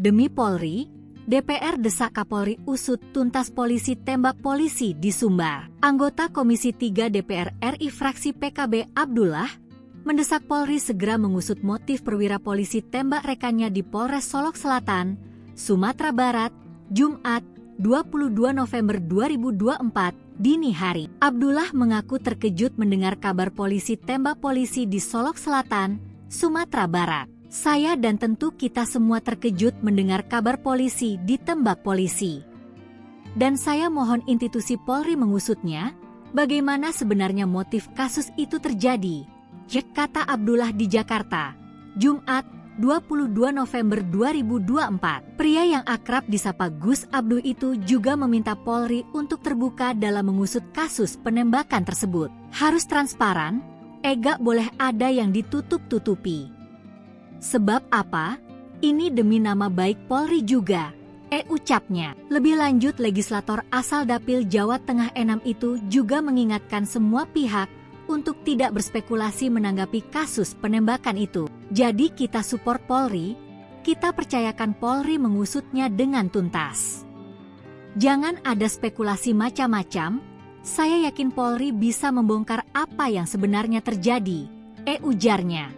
Demi Polri, DPR desak Kapolri usut tuntas polisi tembak polisi di Sumbar. Anggota Komisi 3 DPR RI fraksi PKB Abdullah mendesak Polri segera mengusut motif perwira polisi tembak rekannya di Polres Solok Selatan, Sumatera Barat, Jumat, 22 November 2024, dini hari. Abdullah mengaku terkejut mendengar kabar polisi tembak polisi di Solok Selatan, Sumatera Barat. Saya dan tentu kita semua terkejut mendengar kabar polisi ditembak polisi. Dan saya mohon institusi Polri mengusutnya, bagaimana sebenarnya motif kasus itu terjadi, kata Abdullah di Jakarta, Jumat, 22 November 2024. Pria yang akrab disapa Gus Abdul itu juga meminta Polri untuk terbuka dalam mengusut kasus penembakan tersebut. Harus transparan, gak boleh ada yang ditutup-tutupi. Sebab apa? Ini demi nama baik Polri juga, ucapnya. Lebih lanjut, legislator asal Dapil Jawa Tengah Enam itu juga mengingatkan semua pihak untuk tidak berspekulasi menanggapi kasus penembakan itu. Jadi kita support Polri, kita percayakan Polri mengusutnya dengan tuntas. Jangan ada spekulasi macam-macam, saya yakin Polri bisa membongkar apa yang sebenarnya terjadi, ujarnya.